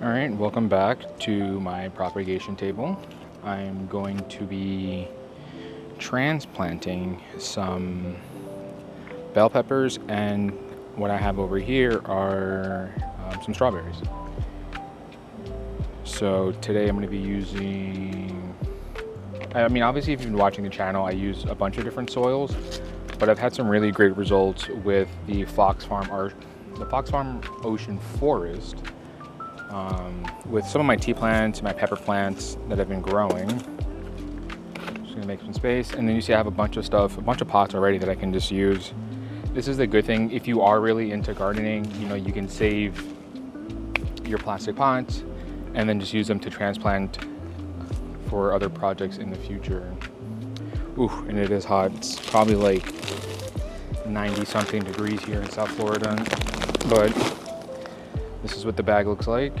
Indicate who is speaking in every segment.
Speaker 1: All right, welcome back to my propagation table. I'm going to be transplanting some bell peppers, and what I have over here are some strawberries. So today I'm going to be using, obviously if you've been watching the channel, I use a bunch of different soils, but I've had some really great results with the Fox Farm Ocean Forest. With some of my tea plants and my pepper plants that I've been growing. Just gonna make some space, and then you see I have a bunch of pots already that I can just use. This is the good thing, if you are really into gardening, you can save your plastic pots and then just use them to transplant for other projects in the future. Ooh, and it is hot. It's probably like 90 something degrees here in South Florida, but this is what the bag looks like.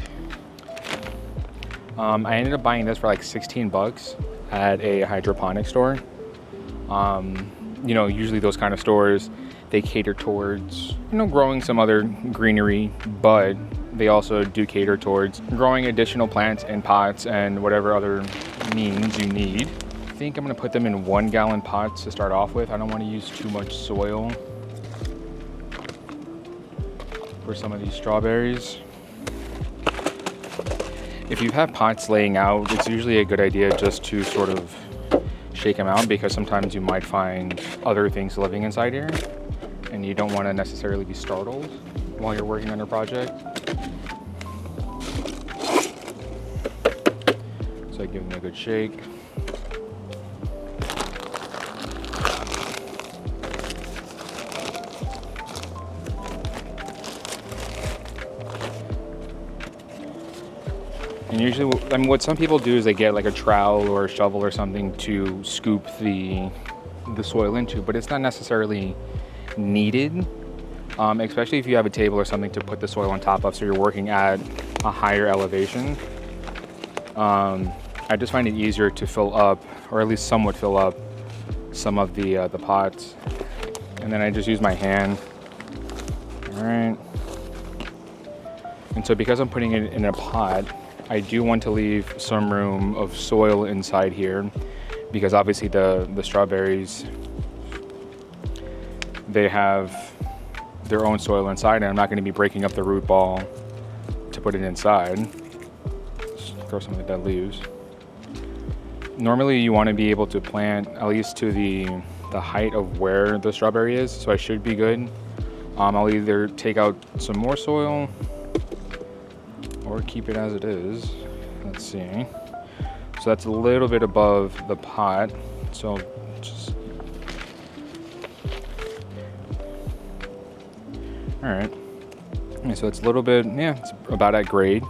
Speaker 1: I ended up buying this for like 16 bucks at a hydroponic store. Usually those kind of stores, they cater towards, growing some other greenery, but they also do cater towards growing additional plants in pots and whatever other means you need. I think I'm gonna put them in 1 gallon pots to start off with. I don't wanna use too much soil for some of these strawberries. If you have pots laying out, it's usually a good idea just to sort of shake them out, because sometimes you might find other things living inside here and you don't want to necessarily be startled while you're working on your project. So I give them a good shake. And usually, what some people do is they get like a trowel or a shovel or something to scoop the soil into, but it's not necessarily needed, especially if you have a table or something to put the soil on top of, so you're working at a higher elevation. I just find it easier to fill up, or at least somewhat fill up, some of the pots, and then I just use my hand. All right. And so because I'm putting it in a pot, I do want to leave some room of soil inside here, because obviously the strawberries, they have their own soil inside, and I'm not going to be breaking up the root ball to put it inside. Just throw some of the dead leaves. Normally you want to be able to plant at least to the height of where the strawberry is, so I should be good. I'll either take out some more soil or keep it as it is. Let's see. So that's a little bit above the pot. So just, all right. And so it's a little bit, it's about at grade.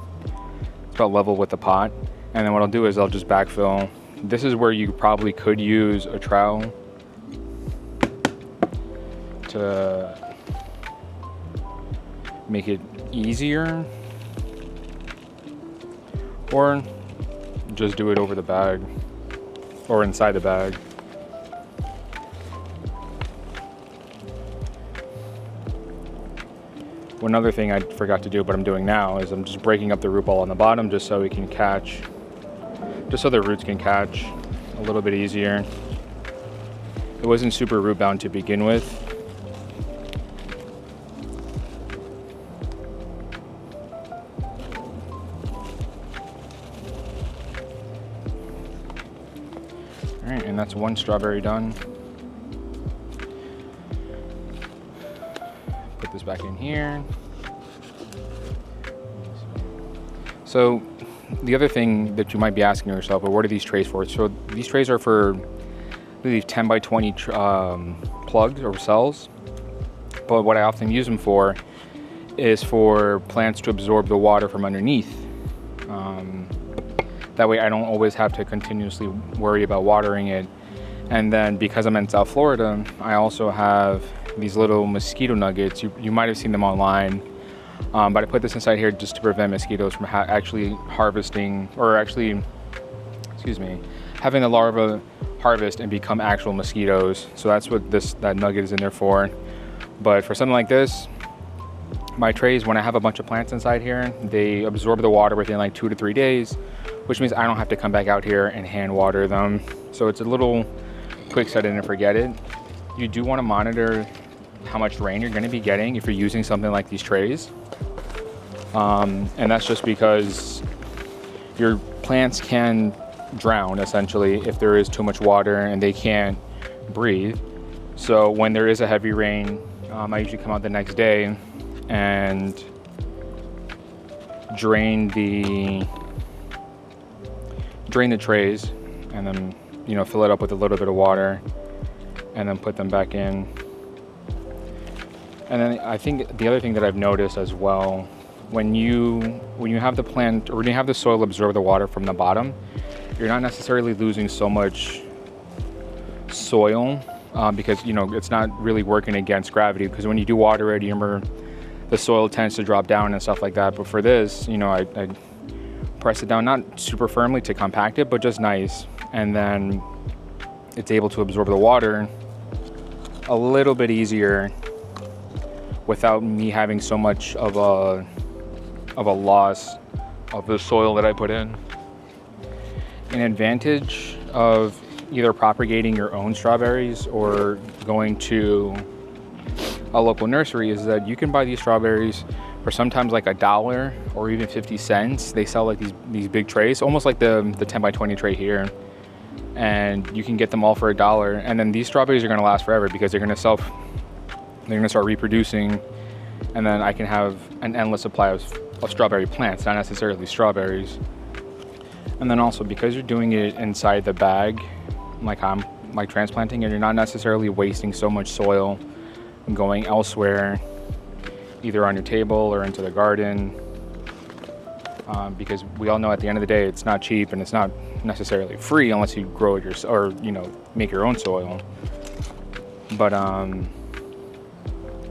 Speaker 1: It's about level with the pot. And then what I'll do is I'll just backfill. This is where you probably could use a trowel to make it easier, or just do it over the bag or inside the bag. One other thing I forgot to do, but I'm doing now, is I'm just breaking up the root ball on the bottom just so it can catch, just so the roots can catch a little bit easier. It wasn't super root bound to begin with. Alright, and that's 1 strawberry done. Put this back in here. So the other thing that you might be asking yourself, well, what are these trays for? So these trays are for, I believe, 10 by 20 plugs or cells. But what I often use them for is for plants to absorb the water from underneath. That way I don't always have to continuously worry about watering it. And then because I'm in South Florida, I also have these little mosquito nuggets. You might have seen them online, but I put this inside here just to prevent mosquitoes from having the larva harvest and become actual mosquitoes. So that's what that nugget is in there for. But for something like this, my trays, when I have a bunch of plants inside here, they absorb the water within like 2 to 3 days, which means I don't have to come back out here and hand water them. So it's a little quick set it and forget it. You do want to monitor how much rain you're going to be getting if you're using something like these trays. And that's just because your plants can drown essentially if there is too much water and they can't breathe. So when there is a heavy rain, I usually come out the next day and drain the trays, and then fill it up with a little bit of water, and then put them back in. And then I think the other thing that I've noticed as well, when you have the plant, or when you have the soil absorb the water from the bottom, you're not necessarily losing so much soil because it's not really working against gravity. Because when you do water it, the soil tends to drop down and stuff like that. But for this, I press it down, not super firmly to compact it, but just nice, and then it's able to absorb the water a little bit easier without me having so much of a loss of the soil that I put in. An advantage of either propagating your own strawberries or going to a local nursery is that you can buy these strawberries for sometimes like $1 or even 50 cents. They sell like these big trays, almost like the 10 by 20 tray here, and you can get them all for $1. And then these strawberries are going to last forever because they're going to start reproducing, and then I can have an endless supply of strawberry plants, not necessarily strawberries. And then also, because you're doing it inside the bag, like I'm transplanting, and you're not necessarily wasting so much soil going elsewhere, either on your table or into the garden, because we all know at the end of the day it's not cheap and it's not necessarily free unless you grow it or make your own soil. But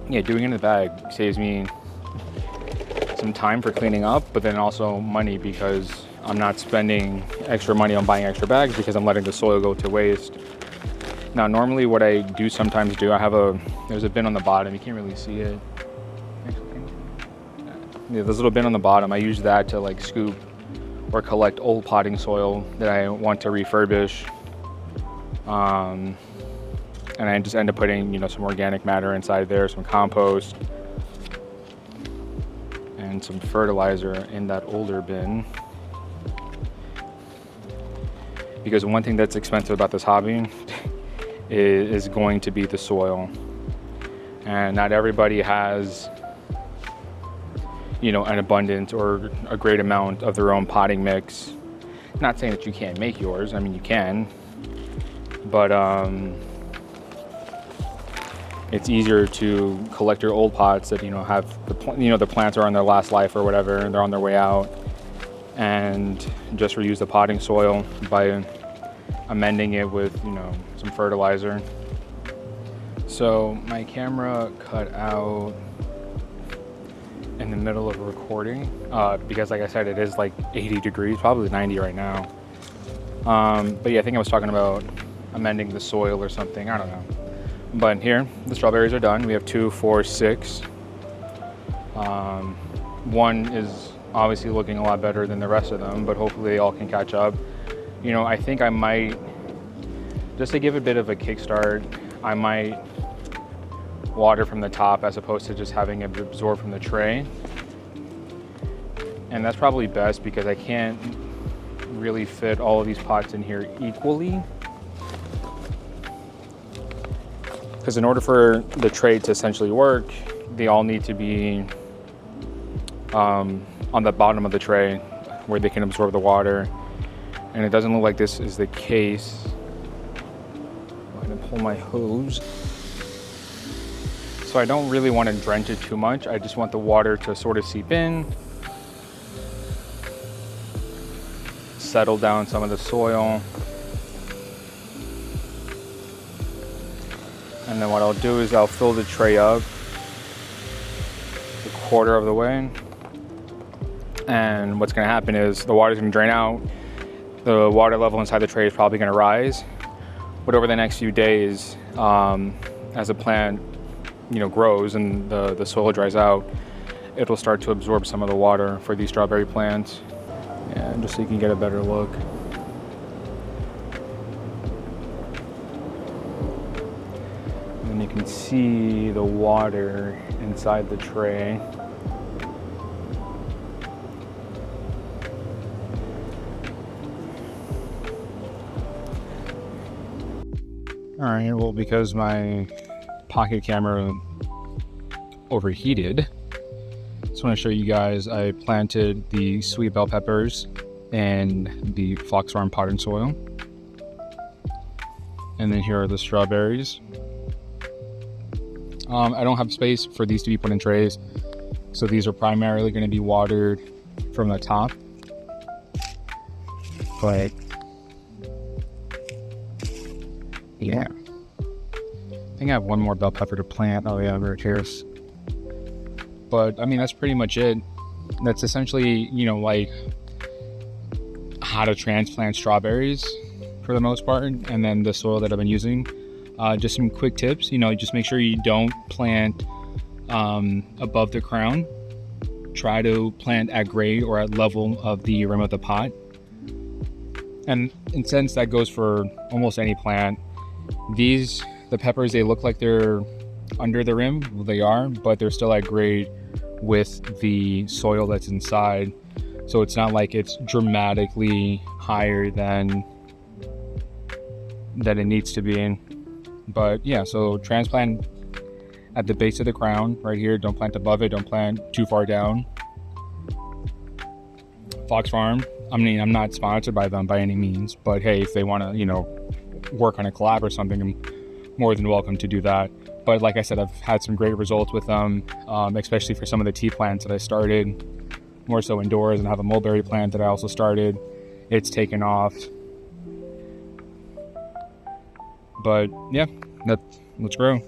Speaker 1: yeah, doing it in the bag saves me some time for cleaning up, but then also money, because I'm not spending extra money on buying extra bags because I'm letting the soil go to waste. Now, normally what I do sometimes do, there's a bin on the bottom. You can't really see it. Yeah, there's a little bin on the bottom. I use that to like scoop or collect old potting soil that I want to refurbish. And I just end up putting, some organic matter inside there, some compost, and some fertilizer in that older bin. Because one thing that's expensive about this hobby is going to be the soil. And not everybody has, an abundance or a great amount of their own potting mix. Not saying that you can't make yours. I mean, you can. But it's easier to collect your old pots that have the plants are on their last life or whatever, and they're on their way out, and just reuse the potting soil by amending it with some fertilizer. So my camera cut out in the middle of recording because, like I said, it is like 80 degrees, probably 90 right now. But yeah, I think I was talking about amending the soil or something. I don't know. But here, the strawberries are done. We have 2, 4, 6. One is obviously looking a lot better than the rest of them, but hopefully they all can catch up. I think I might, just to give a bit of a kickstart, I might water from the top as opposed to just having it absorb from the tray. And that's probably best because I can't really fit all of these pots in here equally. Because in order for the tray to essentially work, they all need to be on the bottom of the tray where they can absorb the water. And it doesn't look like this is the case. I'm going to pull my hose. So I don't really want to drench it too much. I just want the water to sort of seep in, settle down some of the soil. And then what I'll do is I'll fill the tray up a quarter of the way. And what's going to happen is the water's going to drain out. The water level inside the tray is probably going to rise. But over the next few days, as the plant grows and the soil dries out, it'll start to absorb some of the water for these strawberry plants. And just so you can get a better look. And you can see the water inside the tray. All right, well, because my pocket camera overheated, I just want to show you guys, I planted the sweet bell peppers in the Fox Farm potting soil. And then here are the strawberries. I don't have space for these to be put in trays, so these are primarily going to be watered from the top. But yeah, I think I have one more bell pepper to plant. Oh yeah, right here. But I mean, that's pretty much it. That's essentially, you know, like how to transplant strawberries for the most part, and then the soil that I've been using. Just some quick tips, you know, just make sure you don't plant above the crown. Try to plant at grade or at level of the rim of the pot. And in sense, that goes for almost any plant. The peppers, they look like they're under the rim. Well, they are, but they're still at grade with the soil that's inside. So it's not like it's dramatically higher than it needs to be. But yeah, so transplant at the base of the crown right here. Don't plant above it. Don't plant too far down. Fox Farm, I mean, I'm not sponsored by them by any means, but hey, if they want to, you know, work on a collab or something, I'm more than welcome to do that. But like I said, I've had some great results with them, especially for some of the tea plants that I started more so indoors, and I have a mulberry plant that I also started. It's taken off. But yeah, let's grow.